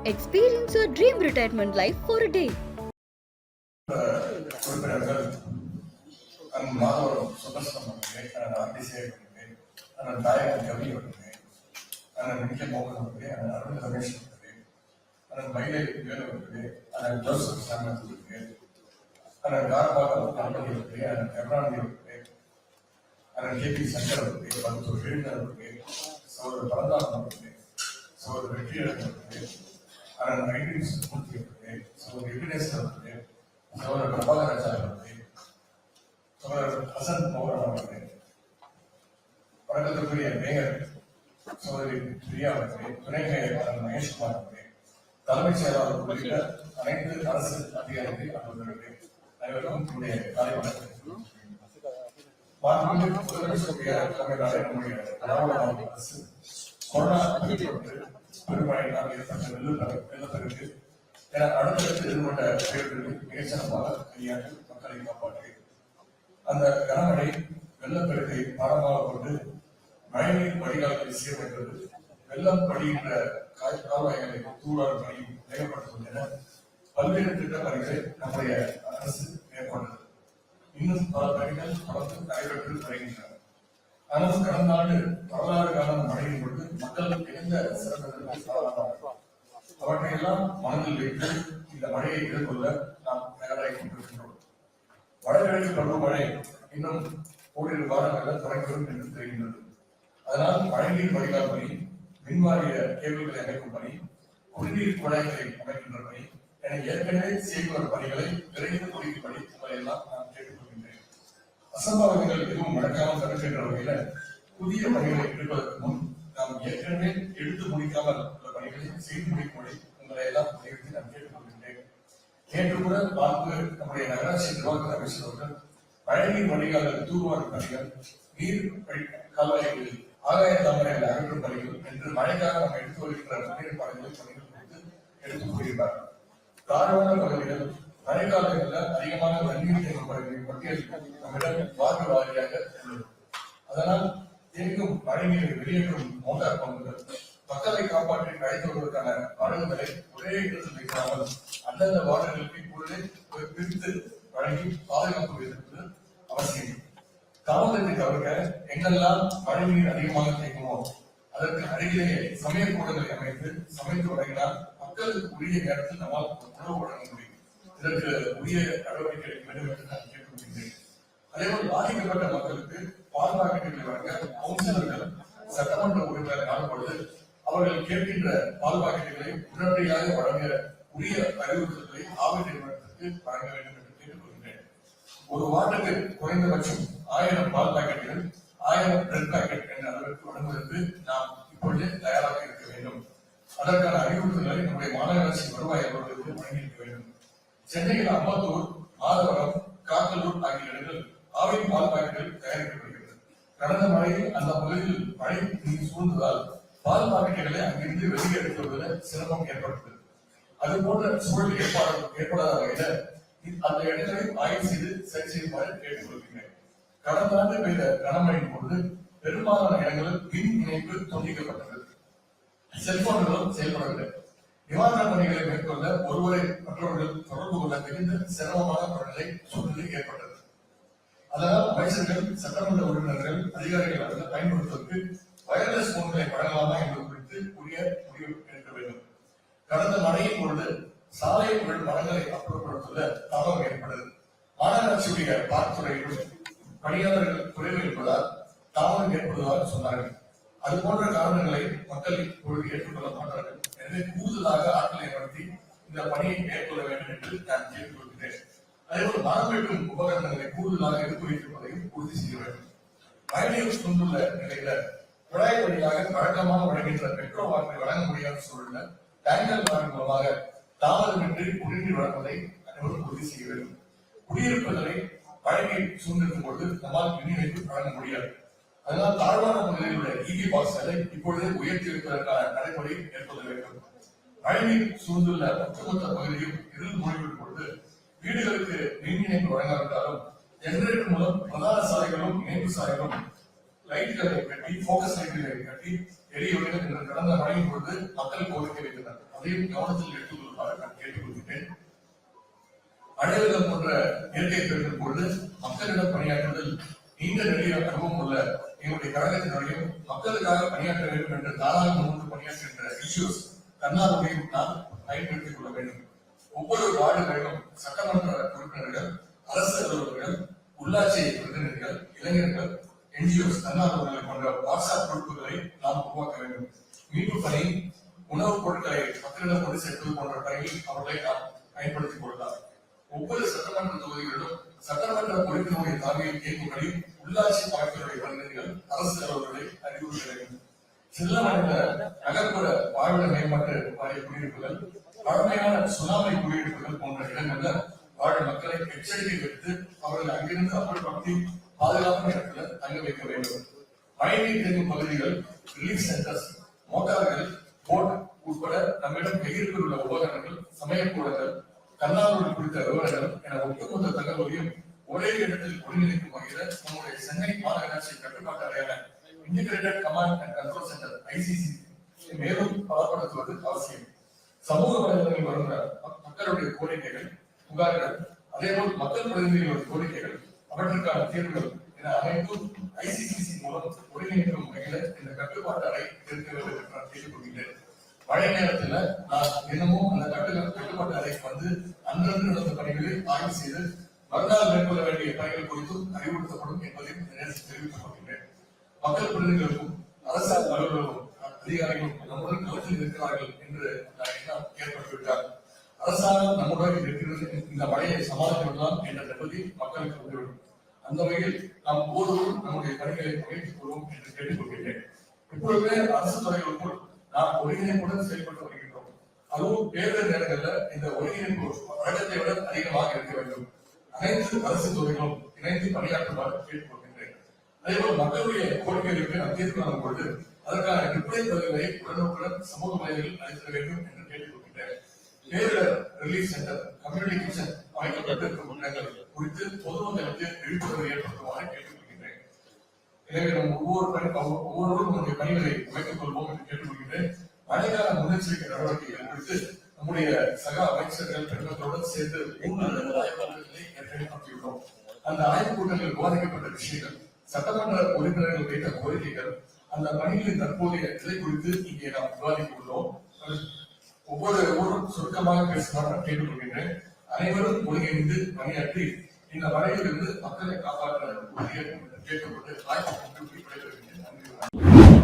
Experience your dream retirement life for a day. Madhavaram Sudarshanam அவர்களே, RTC அவர்களே, தாயகன் கவி அவர்களே, நிக்கில் மோகன் அவர்களே, அரவிந்த் ரமேஷ் அவர்களே, மயிலை வேலு அவர்களே, ஜோசப் சாமிநாத் அவர்களே, காரபாகம் கணபதி அவர்களே, கருணாநிதி அவர்களே, கே பி சங்கர் அவர்களே, மருத்துவர் எழுந்தர் அவர்களே, சகோதரர் பரந்தாமன் அவர்களே, சகோதரர் வெற்றியரன் அவர்களே, ஐடிஎஸ் மூர்த்தி அவர்களே, சகோதரர் எபினேசன் அவர்களே, சகோதரர் பிரபாகராஜா அவர்களே, சகோதரர் ஹசன் மோகன் அவர்களே, வணக்கத்திற்குரிய மேயர் சகோதரி பிரியா அவர்களே, துணை மேயர் மகேஷ்குமார் அவர்களே, தலைமைச் செயலாளர் உள்ளிட்ட அனைத்து அரசு அதிகாரிகள் அவர்களே, அனைவருக்கும் என்னுடைய காலை வணக்கம். முதலமைச்சருடைய தலைமையிலான நம்முடைய திராவிட அரசு கொரோனா பெருமழையினால் ஏற்பட்ட வெள்ளப்பெருக்கு என அடுத்தடுத்து எதிர்கொண்ட பேர்களில் மிகச்சிறப்பாக கையாண்டு மக்களை காப்பாற்றி அந்த கனமழை வெள்ளப்பெருக்கை பாடமாக கொண்டு மழைநீர் வடிகால்களை சீர்மைத்தது, வெள்ளம் படிகின்ற கால்வாய்களை தூளார் பணி வேகப்படுத்துவது என பல்வேறு திட்ட பணிகளை நம்முடைய அரசு மேற்கொண்டது. இன்னும் பல பணிகள் தொடர்ந்து நடைபெற்று வருகின்றன. ஆனால் கடந்த ஆண்டு வரலாறு கால மழையின் பொழுது மக்கள் மிகுந்த சிறந்த அவற்றையெல்லாம் மனதில் வைத்து இந்த மழையை எதிர்கொள்ள நாம் தயாராகி கொண்டிருக்கின்றோம். வடகிழக்கு பருவமழை இன்னும் ஓரிரு வாரங்களில் தொடங்கிவிடும் என்று தெரிகின்றது. அதனால் மழைநீர் வடிகால் பணி, மின்வாரிய கேபிள்களை அமைக்கும் பணி, குடிநீர் குழாய்களை அமைக்கின்ற பணி என ஏற்கனவே செய்து வரும் பணிகளை விரைந்து முடிக்கும் பணி எல்லாம் நான் கேட்டுக்கொள்கின்றேன். அசம்பாவிதங்கள் எதுவும் நடக்காமல் தடுக்கின்ற வகையில புதிய பணிகளை எடுப்பதற்கு முன் நாம் ஏற்கனவே எடுத்து முடிக்காமல் உள்ள பணிகளை செய்து முடிக்கும்படி உங்களை எல்லாம் வலியுறுத்தி நான் கேட்டுக்கொள்கின்றேன். நேற்று கூட பார்த்து நம்முடைய நகராட்சி நிர்வாக அமைச்சர் அவர்கள் மழைநீர் வடிகால் தூர்வாரும் பணிகள், நீர் கால்வாய்களில் ஆகாய தாமரைகளை அகற்றும் பணிகள் என்று மழைக்காக நாம் எடுத்து வருகின்ற முன்னேற்பாடுகளை பணிகள் குறித்து எடுத்துக் கூறுகிறார். தாழ்வான பகுதிகள் மழைக்காலங்களில் அதிகமான தண்ணீர் தேங்கும் பகுதிகளின் பட்டியல் நம்மிடம் வார்டு வாரியாக உள்ளது. அதனால் தேங்கும் மழைநீரை வெளியேற்றும் மோட்டார் பங்குகள் மக்களை காப்பாற்றி அழைத்து வருவதற்கான அணுகுதலை ஒரே இடத்தில் வைக்காமல் அந்தந்த வார்டுகளுக்கு இப்பொழுதே பிரித்து வழங்கி பாதுகாப்பு வைத்திருப்பது அவசியம். தாமதத்தை தவிர்க்க எங்கெல்லாம் மழைநீர் அதிகமாக தேங்குமோ அதற்கு அருகிலேயே சமையல் கூடங்களை அமைத்து சமைத்து வழங்கினால் மக்களுக்கு உரிய நேரத்தில் நம்மால் உணவு வழங்க முடியும். இதற்கு உரிய நடவடிக்கை எடுக்க வேண்டும் என்று நான் கேட்டுக்கொள்கிறேன். அதேபோல் பாதிக்கப்பட்ட மக்களுக்கு பால் பாக்கெட்டுகளை வழங்க கவுன்சிலர்கள் சட்டமன்ற உறுப்பினர் காணும்பொழுது அவர்கள் கேட்கின்ற பால் பாக்கெட்டுகளை உடனடியாக வழங்க உரிய அறிவுறுத்தல்களை ஆவின் நிறுவனத்திற்கு வழங்க வேண்டும் என்று கேட்டுக்கொள்கிறேன். ஒரு வார்டுக்கு குறைந்தபட்சம் 1000 பால் பாக்கெட்டுகள், 1000 பிரெட் பாக்கெட் என்ற அளவிற்கு வழங்குவதற்கு நாம் இப்பொழுதே தயாராக இருக்க வேண்டும். அதற்கான அறிவுறுத்தல்களை நம்முடைய மாநகராட்சி வருவாய் அலுவலர்களுக்கு வழங்கியிருக்க வேண்டும். சென்னையில் அம்பத்தூர், மாதவரம், காக்கலூர் ஆகிய இடங்கள் ஆவின் பால் பாக்கெட்டுகள் தயாரிக்கப்படுகிறது. கடந்த மழையில் அந்த பகுதியில் மழை நீர் சூழ்ந்ததால் பால் பாக்கெட்டுகளை அங்கிருந்து வெளியே எடுத்து வருவதில் சிரமம் ஏற்பட்டது. அது போன்ற சூழல் ஏற்படாத வகையில அந்த இடங்களை ஆய்வு செய்து சரி செய்யுமாறு கேட்டுக்கொள்கிறேன். கடந்த ஆண்டு பெய்த கனமழையின் பொழுது பெரும்பாலான இடங்களில் மின் இணைப்பு துண்டிக்கப்பட்டது, செல்போன்களும் செயல்படவில்லை. நிவாரண பணிகளை மேற்கொள்ள ஒருவரை மற்றவர்கள் தொடர்பு கொள்ள மிகுந்த சிரமமான சூழ்நிலை ஏற்பட்டது. அதனால் அமைச்சர்கள், சட்டமன்ற உறுப்பினர்கள், அதிகாரிகள் பயன்படுத்துவதற்கு வயர்லெஸ் போன்களை வழங்கலாமா என்பது குறித்து உரிய முடிவு எடுக்க வேண்டும். கடந்த மழையின் பொழுது சாலை மரங்களை அப்புறப்படுத்துவத தாமதம் ஏற்பட்டது. மாநகராட்சியுடைய பார்த்துறையில் பணியாளர்கள் குறைவு இருப்பதால் தாமதம் ஏற்படுவதாக சொன்னார்கள். அது போன்ற காரணங்களை மக்கள் இப்பொழுது ஏற்றுக்கொள்ள மாட்டார்கள். எனவே கூடுதலாக ஆட்களை ஏற்படுத்தி இந்த பணியை மேற்கொள்ள வேண்டும் என்று நான் கேட்டுக்கொள்கிறேன். அதேபோல் மரம் வெட்டும் உபகரணங்களை கூடுதலாக எடுத்து வைத்திருப்பதையும் உறுதி செய்ய வேண்டும். மழைநீர் கொண்டுள்ள நிலையில குழாய் வழியாக வழக்கமாக வழங்குகின்ற பெட்ரோ வாட்டரை வழங்க முடியாத சூழலில் டேங்கர் வாட்டர் மூலமாக தாமதமின்றி குடிநீர் வழங்குவதை அனைவரும் உறுதி செய்ய வேண்டும். குடியிருப்புகளை மழைநீர் சூழ்ந்திருக்கும் பொழுது நம்மால் விநியோகித்து வழங்க முடியாது. அதனால் தாழ்வான பகுதியில் உள்ள இபி பாக்ஸ்களை இப்பொழுதே உயர்த்தி வைப்பதற்கான நடைமுறை மேற்கொள்ள வேண்டும். மழைநீர் சூழ்ந்துள்ள ஒட்டுமொத்த பகுதியும் இருள் மூழ்கிவிடும் பொழுது வீடுகளுக்கு மின் இணைப்பு வழங்காவிட்டாலும் ஜெனரேட்டர் மூலம் பிரதான சாலைகளும் இணைப்பு சாலைகளும் லைட்களை கட்டி போக்கஸ் லைட்களை கட்டி எரியுடன் என்ற கடந்த மழையின் பொழுது மக்கள் கோரிக்கை வைத்தனர். அதையும் கவனத்தில் எடுத்துக் கொள்ளுமாறு நான் கேட்டுக்கொள்கிறேன். மழை வெள்ளம் போன்ற இயற்கை பேரிடர் பொழுது மக்களிடம் பணியாற்றுவதில் நீண்ட நெடிய அனுபவம் உள்ள எங்களுடைய கழகத்தினுடையும் மக்களுக்காக பணியாற்ற வேண்டும் என்று தாராள முன்னின்று பணியாற்றுகின்ற இஷ்யூஸ் தன்னார்வலையும் நாம் பயன்படுத்திக் கொள்ள வேண்டும். ஒவ்வொரு வார்டுகளிலும் சட்டமன்ற உறுப்பினர்கள், அரசு அலுவலர்கள், உள்ளாட்சி பிரதிநிதிகள், இளைஞர்கள், என்ஜிஓஸ் தன்னார்வலர்களை போன்ற வாட்ஸ்அப் குழுக்களை நாம் உருவாக்க வேண்டும். மீட்பு பணி, உணவுப் பொருட்களை மக்களிடம் கொண்டு சேர்ப்பது போன்ற பணியில் அவர்களை நாம் பயன்படுத்திக் கொள்ளலாம். ஒவ்வொரு சட்டமன்ற தொகுதிகளிலும் சட்டமன்ற உறுப்பினருடைய தலைமையில் இயக்கும்படி உள்ளாட்சி அமைப்புகளுடைய பிரதிநிதிகள், அரசு அலுவலர்களை அறிவுறுத்த வேண்டும். செல்ல மாநில நகர்ப்புற வாழ்விட மேம்பாட்டு வாரிய குடியிருப்புகள், பழமையான சுனாமி குடியிருப்புகள் போன்ற இடங்கள்ல வாழும் மக்களை எச்சரிக்கை வைத்து அவர்களை அங்கிருந்து அப்புறப்படுத்தி பாதுகாப்பான இடத்துல தங்க வைக்க வேண்டும். மழைநீர் தேங்கும் பகுதிகள், ரிலீஃப் சென்டர்ஸ், மோட்டார்கள், போட் உட்பட நம்மிடம் கையிருப்பில் உள்ள உபகரணங்கள், சமயக்கூடங்கள், தன்னார்வலர்கள் குறித்த விவரங்கள் என ஒட்டுமொத்த தகவலையும் ஒரே இடத்தில் ஒருங்கிணைக்கும் வகையில் நம்முடைய சென்னை மாநகராட்சி கட்டுப்பாட்டு அறையான integrated command and control centre ICC மேலும் பலப்படுத்துவது அவசியம். சமூக வலைதளங்களில் வருகிற மக்களுடைய கோரிக்கைகள், புகார்கள், அதேபோல் மக்கள் பிரதிநிதிகளுடைய கோரிக்கைகள், அவற்றுக்கான தீர்வுகள் என அனைத்தும் ICCC மூலம் ஒருங்கிணைக்கும் வகையில் இந்த கட்டுப்பாட்டு அறை இருக்க வேண்டும் என்று நான் கேட்டுக்கொள்கிறேன். மழை நேரத்துல நான் தினமும் அந்த கட்டுப்பாட்டு அறைக்கு வந்து அன்றன்று நடந்த பணிகளை ஆய்வு செய்து மறுநாள் மேற்கொள்ள வேண்டிய பணிகள் குறித்தும் அறிவுறுத்தப்படும் என்பதையும் தெரிவித்துக் கொள்கிறேன். மக்கள் பிரதிநிதிகளுக்கும் அரசு அலுவலர்களும் அதிகாரிகளும் நம்முடன் களத்தில் இருக்கிறார்கள் என்று எண்ணம் ஏற்பட்டுவிட்டார். அரசாங்கம் நம்முடன் இருக்கிறது, இந்த மழையை சமாளித்துவிடலாம் என்ற நிம்மதி மக்களுக்கு வந்துவிடும். அந்த வகையில் நாம் ஒவ்வொருவரும் நம்முடைய பணிகளை முயற்சிக் கொள்வோம் என்று கேட்டுக்கொள்கிறேன். இப்பொழுதே அரசு துறைகளுக்குள் நாம் ஒருங்கிணைப்புடன் செயல்பட்டு வருகின்றோம். அதுவும் பேரிடர் நேரங்களில் இந்த ஒருங்கிணைப்பு வழக்கத்தை விட அதிகமாக இருக்க வேண்டும். அனைத்து அரசு துறைகளும் இணைந்து பணியாற்றுமாறு கேட்டுக்கொள்கின்றேன். அதேபோல் மக்களுடைய கோரிக்கைகளுக்கு நாம் தீர்வு காணும் பொழுது அதற்கான ரிப்ளை பதிவுகளை உடனுக்குடன் சமூக வலைகளில் அளிக்க வேண்டும் என்று கேட்டுக்கொள்கின்றேன். பேரிடர் ரிலீஃப் சென்டர், கம்யூனிட்டி கிச்சன் அமைக்கப்பட்டிருக்கும் இடங்கள் குறித்து பொதுமக்களுக்கு விழிப்புணர்வு ஏற்படுத்துமாறு கேட்டுக்கொள்கின்றேன். எனவே நம் ஒவ்வொருவரும் நம்முடைய பணிகளை அமைத்துக் கொள்வோம் என்று கேட்டுக்கொள்கின்றேன். மழைக்கால முன்னெச்சரிக்கை நடவடிக்கைகள் குறித்து நம்முடைய சக அமைச்சர்கள் பெருமக்களுடன் சேர்ந்து 3 ஆய்வுகளை ஏற்படுத்தியுள்ளோம். அந்த ஆய்வுக் கூட்டங்களில் விவாதிக்கப்பட்ட விஷயங்கள், சட்டமன்ற உறுப்பினர்கள் வைத்த கோரிக்கைகள், அந்த பணிகளின் தற்போதைய நிலை குறித்து இங்கே நாம் விவாதிக்க உள்ளோம். ஒவ்வொருவரும் சுருக்கமாக பேசுமாறு நான் கேட்டுக்கொள்கின்றேன். அனைவரும் ஒருங்கிணைந்து பணியாற்றி இந்த மழையிலிருந்து மக்களை காப்பாற்ற கேட்டுக்கொண்டு வாய்ப்பு விடைபெறுகின்றேன். நன்றி.